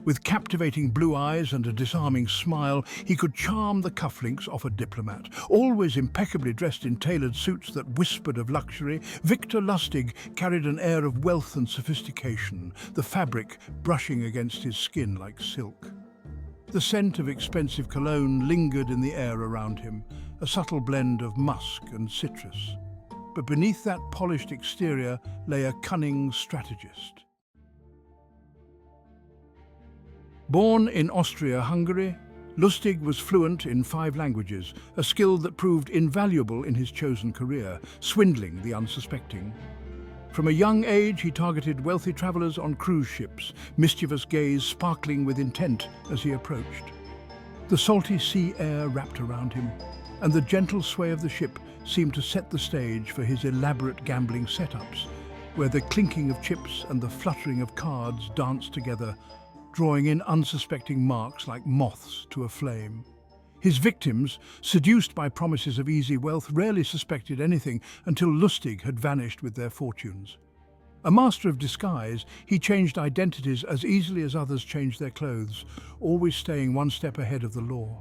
With captivating blue eyes and a disarming smile, he could charm the cufflinks off a diplomat. Always impeccably dressed in tailored suits that whispered of luxury, Victor Lustig carried an air of wealth and sophistication, the fabric brushing against his skin like silk. The scent of expensive cologne lingered in the air around him, a subtle blend of musk and citrus. But beneath that polished exterior lay a cunning strategist. Born in Austria-Hungary, Lustig was fluent in 5 languages, a skill that proved invaluable in his chosen career, swindling the unsuspecting. From a young age, he targeted wealthy travelers on cruise ships, mischievous gaze sparkling with intent as he approached. The salty sea air wrapped around him, and the gentle sway of the ship seemed to set the stage for his elaborate gambling setups, where the clinking of chips and the fluttering of cards danced together, drawing in unsuspecting marks like moths to a flame. His victims, seduced by promises of easy wealth, rarely suspected anything until Lustig had vanished with their fortunes. A master of disguise, he changed identities as easily as others changed their clothes, always staying one step ahead of the law.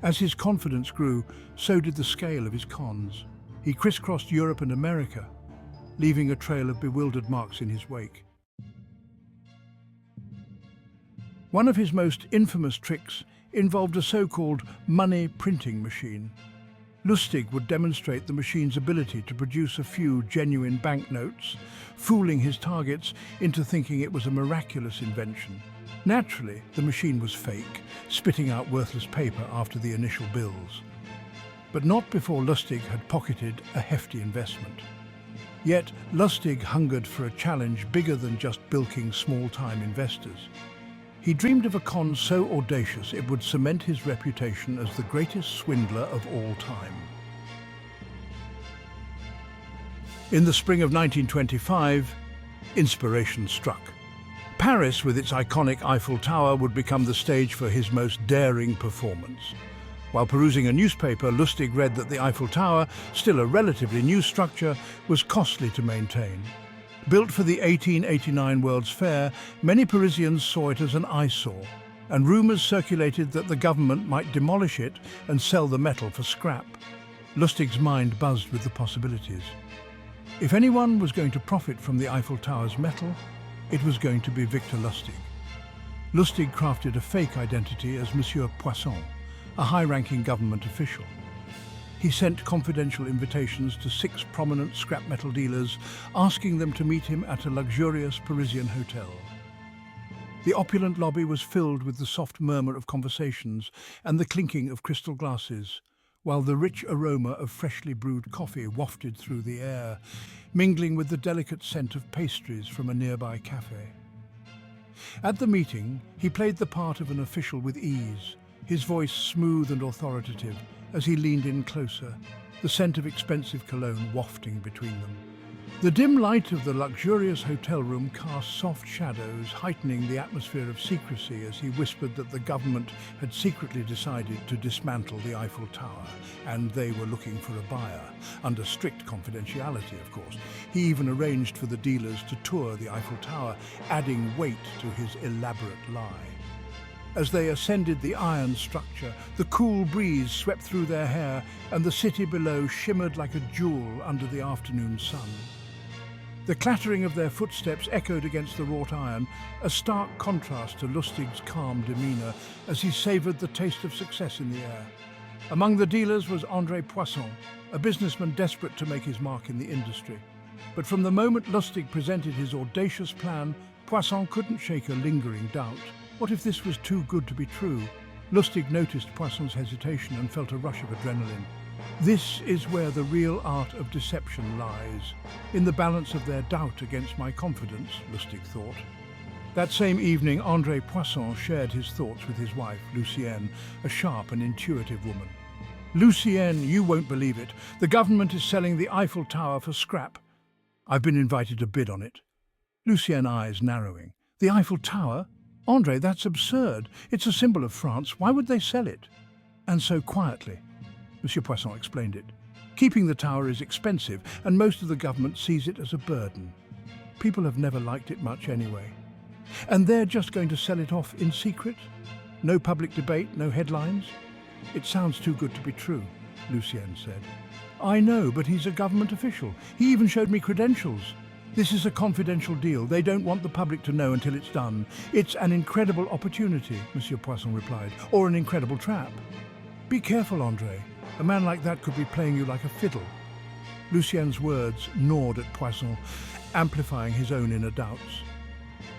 As his confidence grew, so did the scale of his cons. He crisscrossed Europe and America, leaving a trail of bewildered marks in his wake. One of his most infamous tricks involved a so-called money printing machine. Lustig would demonstrate the machine's ability to produce a few genuine banknotes, fooling his targets into thinking it was a miraculous invention. Naturally, the machine was fake, spitting out worthless paper after the initial bills. But not before Lustig had pocketed a hefty investment. Yet Lustig hungered for a challenge bigger than just bilking small-time investors. He dreamed of a con so audacious it would cement his reputation as the greatest swindler of all time. In the spring of 1925, inspiration struck. Paris, with its iconic Eiffel Tower, would become the stage for his most daring performance. While perusing a newspaper, Lustig read that the Eiffel Tower, still a relatively new structure, was costly to maintain. Built for the 1889 World's Fair, many Parisians saw it as an eyesore, and rumours circulated that the government might demolish it and sell the metal for scrap. Lustig's mind buzzed with the possibilities. If anyone was going to profit from the Eiffel Tower's metal, it was going to be Victor Lustig. Lustig crafted a fake identity as Monsieur Poisson, a high-ranking government official. He sent confidential invitations to 6 prominent scrap metal dealers, asking them to meet him at a luxurious Parisian hotel. The opulent lobby was filled with the soft murmur of conversations and the clinking of crystal glasses, while the rich aroma of freshly brewed coffee wafted through the air, mingling with the delicate scent of pastries from a nearby cafe. At the meeting, he played the part of an official with ease, his voice smooth and authoritative, as he leaned in closer, the scent of expensive cologne wafting between them. The dim light of the luxurious hotel room cast soft shadows, heightening the atmosphere of secrecy as he whispered that the government had secretly decided to dismantle the Eiffel Tower, and they were looking for a buyer, under strict confidentiality, of course. He even arranged for the dealers to tour the Eiffel Tower, adding weight to his elaborate lie. As they ascended the iron structure, the cool breeze swept through their hair, and the city below shimmered like a jewel under the afternoon sun. The clattering of their footsteps echoed against the wrought iron, a stark contrast to Lustig's calm demeanour as he savoured the taste of success in the air. Among the dealers was André Poisson, a businessman desperate to make his mark in the industry. But from the moment Lustig presented his audacious plan, Poisson couldn't shake a lingering doubt. What if this was too good to be true? Lustig noticed Poisson's hesitation and felt a rush of adrenaline. This is where the real art of deception lies, in the balance of their doubt against my confidence, Lustig thought. That same evening, André Poisson shared his thoughts with his wife, Lucienne, a sharp and intuitive woman. Lucienne, you won't believe it. The government is selling the Eiffel Tower for scrap. I've been invited to bid on it. Lucienne's eyes narrowing. The Eiffel Tower? André, that's absurd. It's a symbol of France. Why would they sell it? And so quietly. Monsieur Poisson explained it. Keeping the tower is expensive, and most of the government sees it as a burden. People have never liked it much anyway. And they're just going to sell it off in secret? No public debate, no headlines? It sounds too good to be true, Lucien said. I know, but he's a government official. He even showed me credentials. This is a confidential deal. They don't want the public to know until it's done. It's an incredible opportunity, Monsieur Poisson replied, or an incredible trap. Be careful, André. A man like that could be playing you like a fiddle. Lucien's words gnawed at Poisson, amplifying his own inner doubts.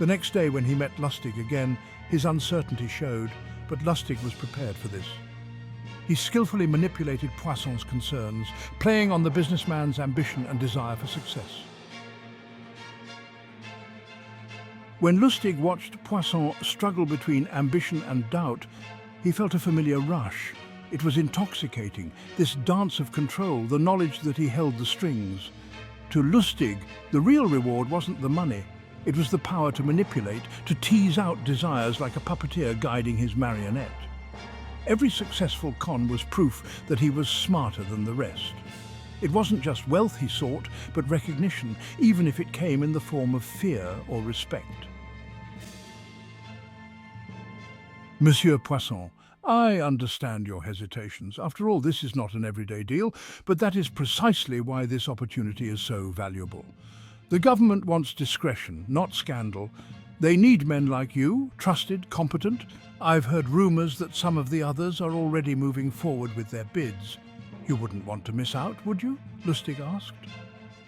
The next day when he met Lustig again, his uncertainty showed, but Lustig was prepared for this. He skillfully manipulated Poisson's concerns, playing on the businessman's ambition and desire for success. When Lustig watched Poisson struggle between ambition and doubt, he felt a familiar rush. It was intoxicating, this dance of control, the knowledge that he held the strings. To Lustig, the real reward wasn't the money. It was the power to manipulate, to tease out desires like a puppeteer guiding his marionette. Every successful con was proof that he was smarter than the rest. It wasn't just wealth he sought, but recognition, even if it came in the form of fear or respect. Monsieur Poisson, I understand your hesitations. After all, this is not an everyday deal, but that is precisely why this opportunity is so valuable. The government wants discretion, not scandal. They need men like you, trusted, competent. I've heard rumors that some of the others are already moving forward with their bids. You wouldn't want to miss out, would you? Lustig asked.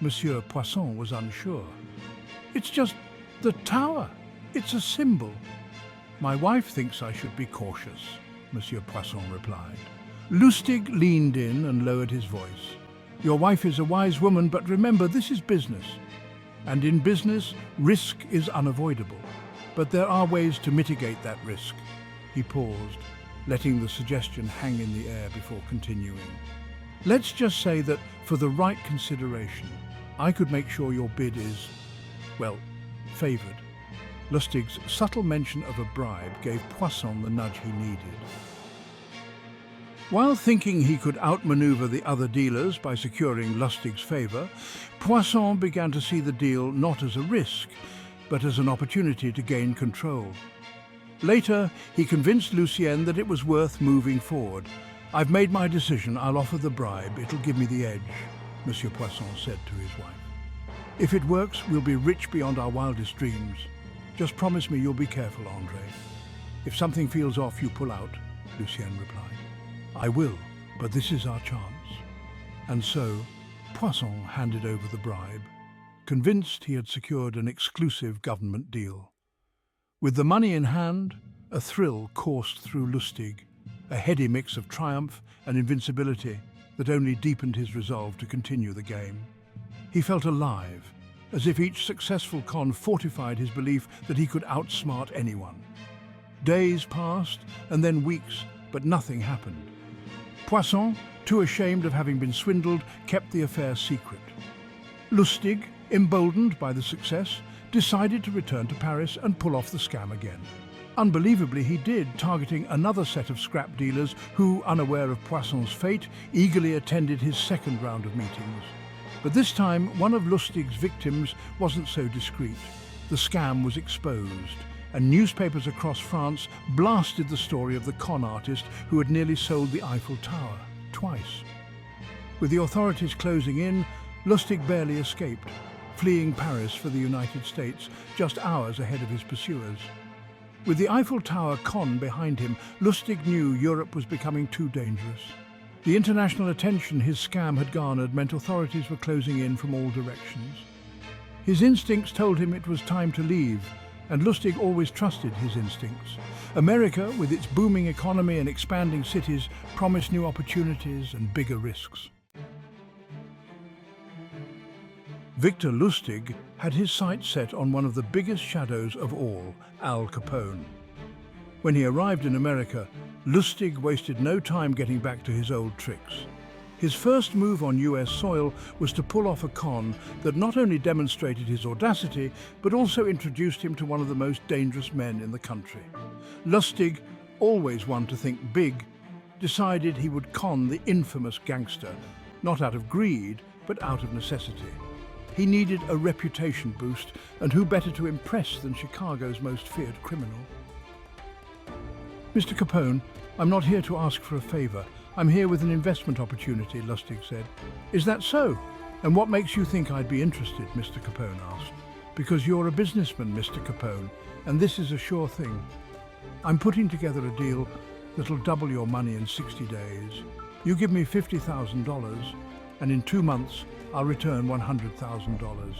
Monsieur Poisson was unsure. It's just the tower. It's a symbol. My wife thinks I should be cautious, Monsieur Poisson replied. Lustig leaned in and lowered his voice. Your wife is a wise woman, but remember, this is business. And in business, risk is unavoidable. But there are ways to mitigate that risk. He paused, letting the suggestion hang in the air before continuing. Let's just say that for the right consideration, I could make sure your bid is, well, favoured. Lustig's subtle mention of a bribe gave Poisson the nudge he needed. While thinking he could outmaneuver the other dealers by securing Lustig's favour, Poisson began to see the deal not as a risk, but as an opportunity to gain control. Later, he convinced Lucien that it was worth moving forward. I've made my decision. I'll offer the bribe. It'll give me the edge, Monsieur Poisson said to his wife. If it works, we'll be rich beyond our wildest dreams. Just promise me you'll be careful, André. If something feels off, you pull out, Lucien replied. I will, but this is our chance. And so, Poisson handed over the bribe, convinced he had secured an exclusive government deal. With the money in hand, a thrill coursed through Lustig, a heady mix of triumph and invincibility that only deepened his resolve to continue the game. He felt alive, as if each successful con fortified his belief that he could outsmart anyone. Days passed, and then weeks, but nothing happened. Poisson, too ashamed of having been swindled, kept the affair secret. Lustig, emboldened by the success, decided to return to Paris and pull off the scam again. Unbelievably, he did, targeting another set of scrap dealers who, unaware of Poisson's fate, eagerly attended his second round of meetings. But this time, one of Lustig's victims wasn't so discreet. The scam was exposed, and newspapers across France blasted the story of the con artist who had nearly sold the Eiffel Tower, twice. With the authorities closing in, Lustig barely escaped, fleeing Paris for the United States, just hours ahead of his pursuers. With the Eiffel Tower con behind him, Lustig knew Europe was becoming too dangerous. The international attention his scam had garnered meant authorities were closing in from all directions. His instincts told him it was time to leave, and Lustig always trusted his instincts. America, with its booming economy and expanding cities, promised new opportunities and bigger risks. Victor Lustig had his sights set on one of the biggest shadows of all, Al Capone. When he arrived in America, Lustig wasted no time getting back to his old tricks. His first move on US soil was to pull off a con that not only demonstrated his audacity, but also introduced him to one of the most dangerous men in the country. Lustig, always one to think big, decided he would con the infamous gangster, not out of greed, but out of necessity. He needed a reputation boost, and who better to impress than Chicago's most feared criminal? Mr. Capone, I'm not here to ask for a favor. I'm here with an investment opportunity, Lustig said. Is that so? And what makes you think I'd be interested, Mr. Capone asked. Because you're a businessman, Mr. Capone, and this is a sure thing. I'm putting together a deal that'll double your money in 60 days. You give me $50,000, and in 2 months, I'll return $100,000.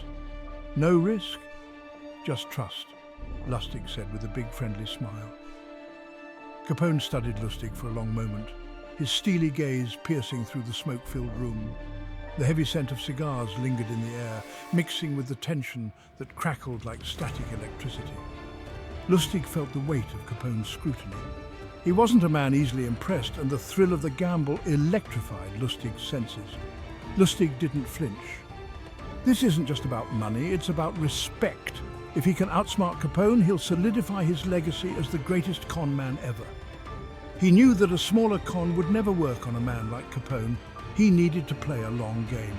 No risk, just trust, Lustig said with a big friendly smile. Capone studied Lustig for a long moment, his steely gaze piercing through the smoke-filled room. The heavy scent of cigars lingered in the air, mixing with the tension that crackled like static electricity. Lustig felt the weight of Capone's scrutiny. He wasn't a man easily impressed, and the thrill of the gamble electrified Lustig's senses. Lustig didn't flinch. This isn't just about money, it's about respect. If he can outsmart Capone, he'll solidify his legacy as the greatest con man ever. He knew that a smaller con would never work on a man like Capone. He needed to play a long game.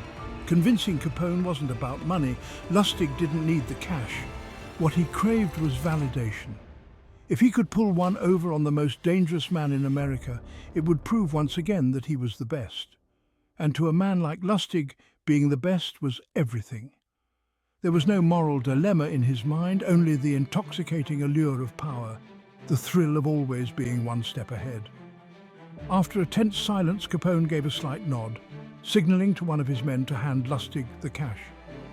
Convincing Capone wasn't about money. Lustig didn't need the cash. What he craved was validation. If he could pull one over on the most dangerous man in America, it would prove once again that he was the best. And to a man like Lustig, being the best was everything. There was no moral dilemma in his mind, only the intoxicating allure of power, the thrill of always being one step ahead. After a tense silence, Capone gave a slight nod, signaling to one of his men to hand Lustig the cash.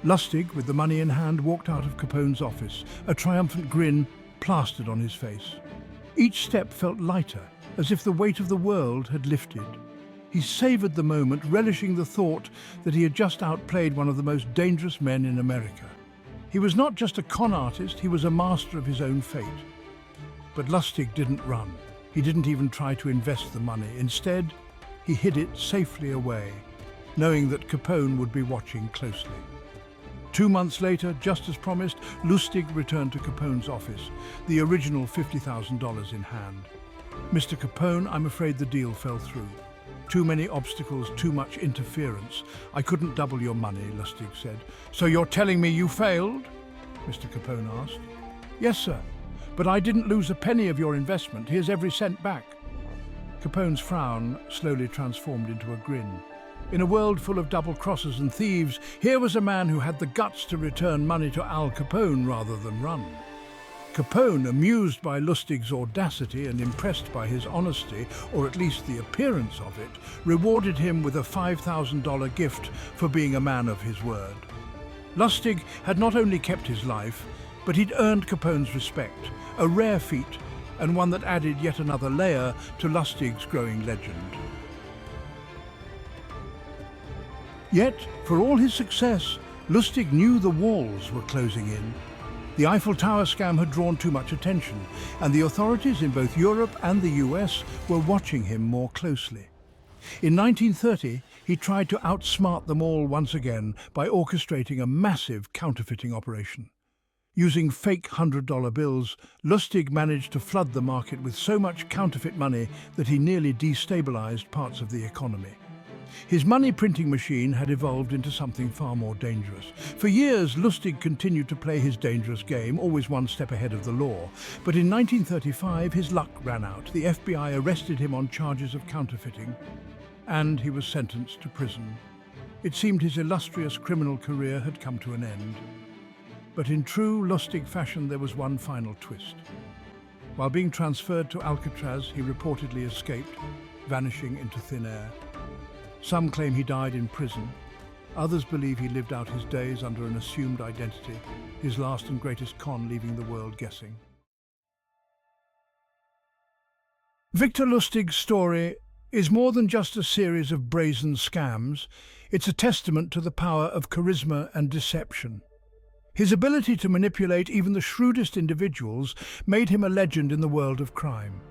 Lustig, with the money in hand, walked out of Capone's office, a triumphant grin plastered on his face. Each step felt lighter, as if the weight of the world had lifted. He savoured the moment, relishing the thought that he had just outplayed one of the most dangerous men in America. He was not just a con artist, he was a master of his own fate. But Lustig didn't run. He didn't even try to invest the money. Instead, he hid it safely away, knowing that Capone would be watching closely. 2 months later, just as promised, Lustig returned to Capone's office, the original $50,000 in hand. Mr. Capone, I'm afraid the deal fell through. Too many obstacles, too much interference. I couldn't double your money, Lustig said. So you're telling me you failed? Mr. Capone asked. Yes, sir. But I didn't lose a penny of your investment. Here's every cent back. Capone's frown slowly transformed into a grin. In a world full of double-crossers and thieves, here was a man who had the guts to return money to Al Capone rather than run. Capone, amused by Lustig's audacity and impressed by his honesty, or at least the appearance of it, rewarded him with a $5,000 gift for being a man of his word. Lustig had not only kept his life, but he'd earned Capone's respect, a rare feat, and one that added yet another layer to Lustig's growing legend. Yet, for all his success, Lustig knew the walls were closing in. The Eiffel Tower scam had drawn too much attention, and the authorities in both Europe and the US were watching him more closely. In 1930, he tried to outsmart them all once again by orchestrating a massive counterfeiting operation. Using fake $100 bills, Lustig managed to flood the market with so much counterfeit money that he nearly destabilized parts of the economy. His money printing machine had evolved into something far more dangerous. For years, Lustig continued to play his dangerous game, always one step ahead of the law. But in 1935, his luck ran out. The FBI arrested him on charges of counterfeiting, and he was sentenced to prison. It seemed his illustrious criminal career had come to an end. But in true Lustig fashion, there was one final twist. While being transferred to Alcatraz, he reportedly escaped, vanishing into thin air. Some claim he died in prison. Others believe he lived out his days under an assumed identity, his last and greatest con leaving the world guessing. Victor Lustig's story is more than just a series of brazen scams. It's a testament to the power of charisma and deception. His ability to manipulate even the shrewdest individuals made him a legend in the world of crime.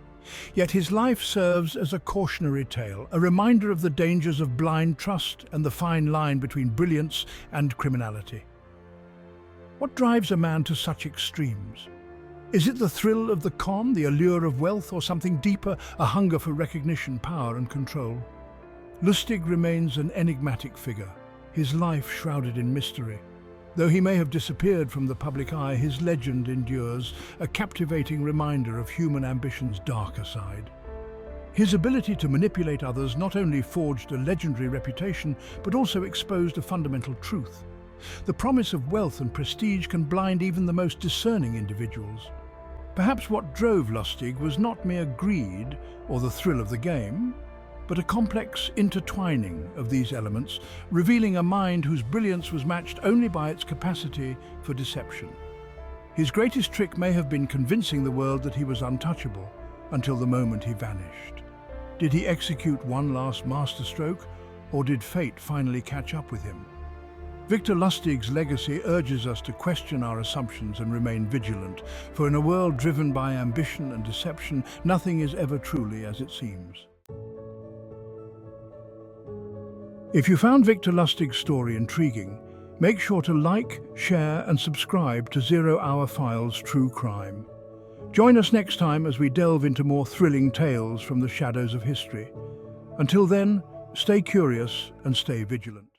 Yet his life serves as a cautionary tale, a reminder of the dangers of blind trust and the fine line between brilliance and criminality. What drives a man to such extremes? Is it the thrill of the con, the allure of wealth, or something deeper, a hunger for recognition, power and control? Lustig remains an enigmatic figure, his life shrouded in mystery. Though he may have disappeared from the public eye, his legend endures, a captivating reminder of human ambition's darker side. His ability to manipulate others not only forged a legendary reputation, but also exposed a fundamental truth. The promise of wealth and prestige can blind even the most discerning individuals. Perhaps what drove Lustig was not mere greed or the thrill of the game, but a complex intertwining of these elements, revealing a mind whose brilliance was matched only by its capacity for deception. His greatest trick may have been convincing the world that he was untouchable, until the moment he vanished. Did he execute one last masterstroke, or did fate finally catch up with him? Victor Lustig's legacy urges us to question our assumptions and remain vigilant, for in a world driven by ambition and deception, nothing is ever truly as it seems. If you found Victor Lustig's story intriguing, make sure to like, share and subscribe to 0 Hour Files True Crime. Join us next time as we delve into more thrilling tales from the shadows of history. Until then, stay curious and stay vigilant.